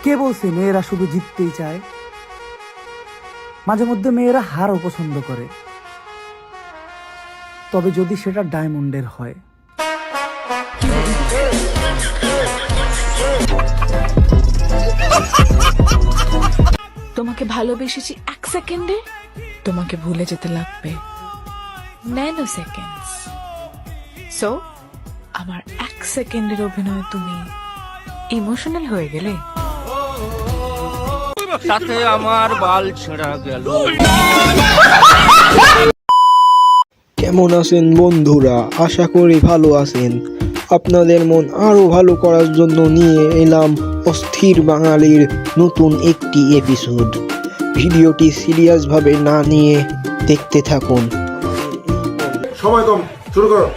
কে বলছে মেয়েরা শুধু জিততেই চায়? মাঝে মধ্যে মেয়েরা হারও পছন্দ করে, তবে যদি সেটা ডায়মন্ডের হয়। তোমাকে ভালোবেসেছি 1 সেকেন্ডে, তোমাকে ভুলে যেতে লাগবে ন্যানো সেকেন্ডস। সো আমার 1 সেকেন্ডের অভিনয় তুমি ইমোশনাল হয়ে গেলে। সাথে আমার বাল ছেঁড়া গেল। কেমন আছেন বন্ধুরা? আশা করি ভালো আছেন। আপনাদের মন আরো ভালো করার জন্য নিয়ে এলাম অস্থির বাঙালির নতুন একটি এপিসোড। ভিডিওটি সিরিয়াস ভাবে না নিয়ে দেখতে থাকুন। সময় কম, শুরু করো।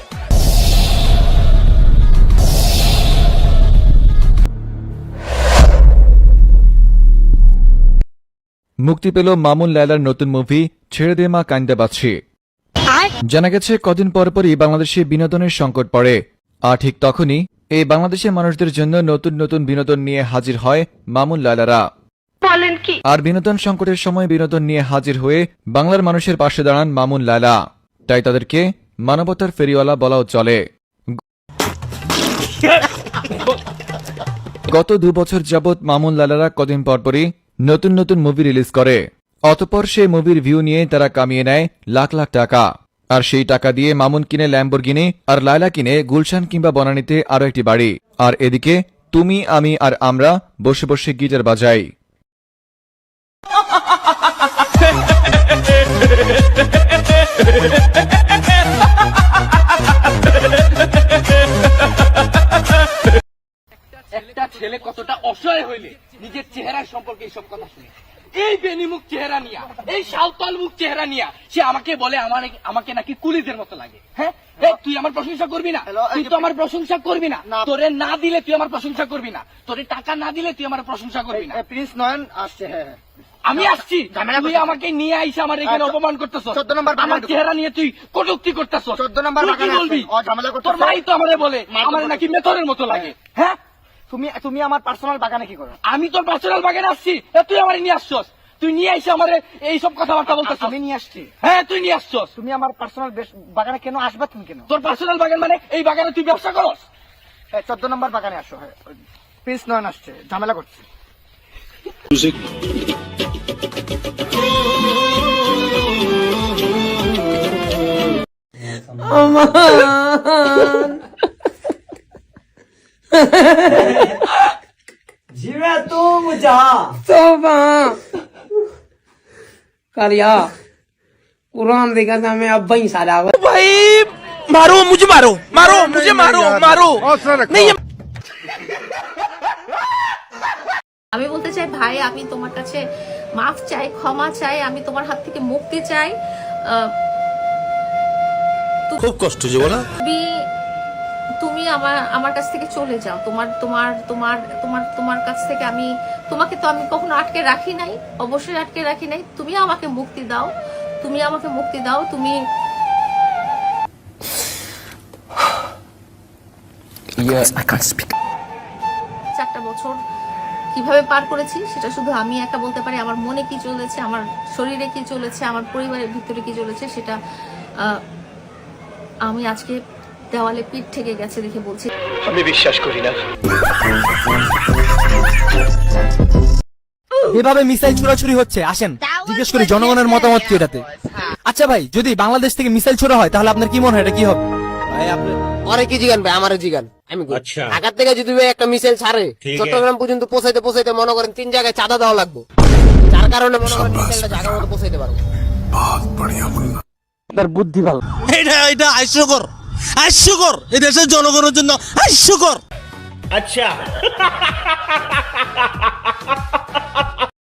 মুক্তি পেল মামুন লায়লার নতুন মুভি ছেড়ে দে মা কান্দে বাছি। জানা গেছে কদিন পরপরই বাংলাদেশে বিনোদনের সংকট পড়ে, আর ঠিক তখনই এই বাংলাদেশের মানুষদের জন্য নতুন নতুন বিনোদন নিয়ে হাজির হয় মামুন লায়লারা। আর বিনোদন সংকটের সময় বিনোদন নিয়ে হাজির হয়ে বাংলার মানুষের পাশে দাঁড়ান মামুন লায়লা, তাই তাদেরকে মানবতার ফেরিওয়ালা বলাও চলে। গত 2 বছর যাবৎ মামুন লায়লারা কদিন পরপরই নতুন নতুন মুভি রিলিজ করে, অতঃপর সেই মুভির ভিউ নিয়ে তারা কামিয়ে নেয় লাখ লাখ টাকা। আর সেই টাকা দিয়ে মামুন কিনে ল্যাম্বরগিনি, আর লায়লা কিনে গুলশান কিংবা বনানীতে আরো একটি বাড়ি। আর এদিকে তুমি আমি আর আমরা বসে বসে গিটার বাজাই। একটা ছেলে কতটা অসহায় হইলে নিজের চেহারার সম্পর্কে এইসব কথা শুনে, এই বেনিমুখ চেহারা নিয়া, এই সাঁওতাল মুখ চেহারা নিয়া সে আমাকে বলে আমাকে নাকি কুলিদের মতো লাগে। হ্যাঁ, তুই আমার প্রশংসা করবি না? তুই তো আমার প্রশংসা করবি না। তোরে না দিলে তুই আমার প্রশংসা করবি না, তোরে টাকা না দিলে তুই আমার প্রশংসা করবি না। প্রিন্স নয়ন আসছে। হ্যাঁ, আমি আসছি, তুই আমাকে নিয়ে আইসা আমার এখানে অপমান করতেছ। 14 নম্বর আমার চেহারা নিয়ে তুই কটূক্তি করতেছ। 14 নম্বর তুই কি বলবি? তোর মাই তো আমারে বলে আমার নাকি মেথরের মতো লাগে। হ্যাঁ, তুমি আমার পার্সোনাল বাগানে কি করো? আমি তোর পার্সোনাল বাগানে আসছি, তুই আমার নিয়ে আসছস। তুই নিয়ে আইসা আমারে এইসব কথাবার্তা বলতেছ। আমি নিয়ে আসছি। হ্যাঁ, তুই নিয়ে আসছস। তুমি আমার পার্সোনাল বাগানে কেন আসবা? তুমি কেন? তোর পার্সোনাল বাগান মানে এই বাগানে তুই ব্যবসা করস? 14 নম্বর বাগানে আসো। হ্যাঁ, প্রিন্স নয়ন আসছে, ঝামেলা করছে। जिवे तू मुझा तोबा करिया कुरान देखा था मैं अब वही सारा भाई मारो मुझे, मारो मारो मुझे, मारो मारो नहीं। আমি বলতে চাই ভাই, আমি তোমার কাছে মাফ চাই, ক্ষমা চাই, আমি তোমার হাত থেকে মুক্তি চাই। খুব কষ্ট জীবনা। তুমি আমার কাছ থেকে চলে যাও। তোমার কাছ থেকে তোমাকে তো আমি কখনো আটকে রাখি নাই, অবশ্যই আটকে রাখি নাই। তুমি আমাকে মুক্তি দাও, তুমি আমাকে মুক্তি দাও। তুমি 4টা বছর কিভাবে পার করেছি সেটা শুধু আমি একা বলতে পারি। আমার মনে কি চলেছে, আমার শরীরে কি চলেছে, আমার পরিবারের ভিতরে কি চলেছে, সেটা আমি আজকে দেওয়ালে পিঠ থেকে গেছে দেখে বলছি। আমি বিশ্বাস করি না। এভাবে মিসাইল ছোড়াছুরি হচ্ছে, আসেন জিজ্ঞেস করি জনগণের মতামত কি এটাতে। আচ্ছা ভাই, যদি বাংলাদেশ থেকে মিসাইল ছোড়া হয় তাহলে আপনার কি মনে হয় এটা কি হবে? ভাই আপনি অরে কি জিগান ভাই, আমারে জিগান। আমি ঢাকা থেকে যদি একটা মিসাইল ছাড়ে চট্টগ্রাম পর্যন্ত পৌঁছাইতে মনে করেন 3 জায়গায় চাঁদা দেওয়া লাগবে, যার কারণে মনে করেন মিসাইলটা জায়গা মতো পৌঁছাইতে পারবো। তার বুদ্ধি ভালো। এটা হাস্যকর, হাস্যকর, এই দেশের জনগণের জন্য হাস্যকর। আচ্ছা,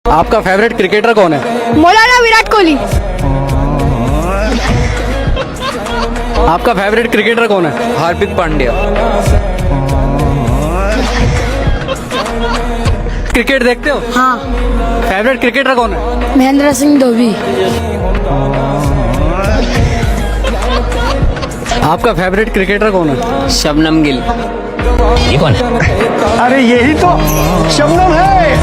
आपका फेवरेट क्रिकेटर कौन है? মৌলানা বিরাট কোহলি। आपका फेवरेट क्रिकेटर कौन है? हार्दिक पांड्या। क्रिकेट देखते हो? हाँ। फेवरेट क्रिकेटर कौन है? महेंद्र सिंह धोनी। आपका फेवरेट क्रिकेटर कौन है? शबनम गिल। ये कौन है? अरे यही तो शबनम है। কি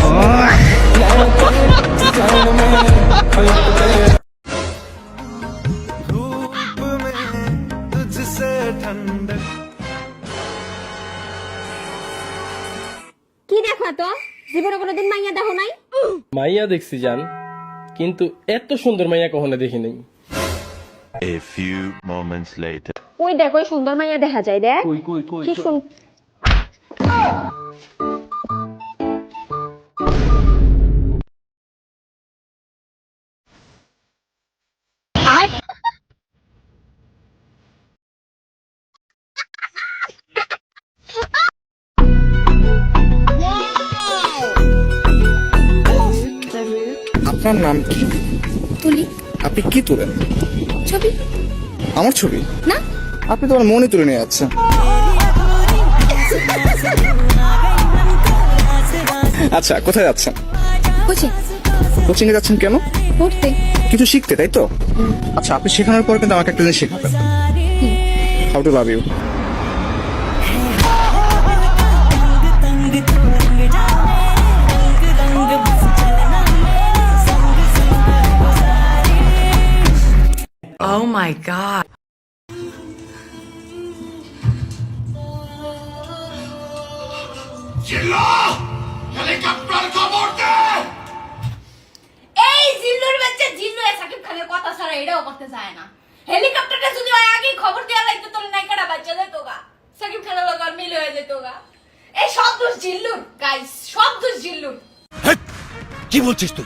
দেখো তো জীবনে কোনোদিন মাইয়া দেখো নাই? মাইয়া দেখছি জান, কিন্তু এত সুন্দর মাইয়া কখনো দেখি নাই। A few moments later. ওই দেখো ওই সুন্দর মাইয়া দেখা যায় দেখ। কি সুন্দর। আপনার নাম কি? তুলি আপনি কি তোলেন? ছবি আমার ছবি না, আপনি তো আমার মনে তুলে নিয়ে যাচ্ছেন। আচ্ছা, কোথায় যাচ্ছেন? কোচিং কোচিং এ যাচ্ছেন কেন? পড়তে। কিছু শিখতে, তাই তো? আচ্ছা, আপনি শেখানোর পর কিন্তু আমাকে একটা জিনিস শেখাবেন। How to love you. Oh my god. এই জিল্লুর বাচ্চা জিল্লু সাকিব খানের কথা ছাড়া এটাও করতে চায় না। হেলিকপ্টারটা যদি হয় আগে খবর দেওয়া লাগতো তোর নাইকাটা বাচ্চা যেত গা, সাকিব খানের লোক আর মিলে হয়ে যেত গা। এই সব দোষ জিল্লুর গাইস, সব দোষ জিল্লুর। কি বলছিস তুই?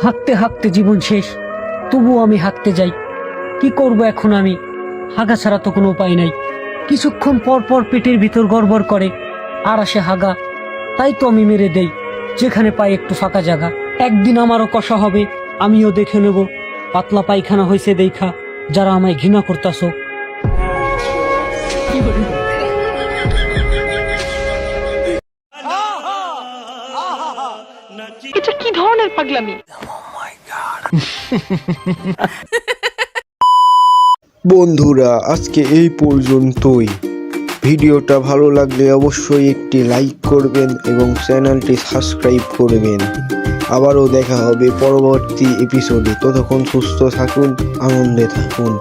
হাঁকতে হাঁকতে জীবন শেষ, তবুও আমি হাঁকতে যাই। কি করব এখন আমি? হাগা ছাড়া তো কোনো উপায় নাই। কিছুক্ষণ পর পর পেটের ভিতর গড়বড় করে, আর আসে হাগা। তাই তো আমি মেরে দেই যেখানে পাই একটু ফাঁকা জায়গা। একদিন আমারও কষা হবে, আমিও দেখে নেব। পাতলা পায়খানা হয়েছে দেখা যারা আমায় ঘৃণা করতাছো। এটা কি ধরনের পাগলামি? বন্ধুরা, আজকে এই পর্যন্তই। ভিডিওটা ভালো লাগলে অবশ্যই একটি লাইক করবেন এবং চ্যানেলটি সাবস্ক্রাইব করবেন। আবারও দেখা হবে পরবর্তী এপিসোডে। ততক্ষণ সুস্থ থাকুন, আনন্দে থাকুন।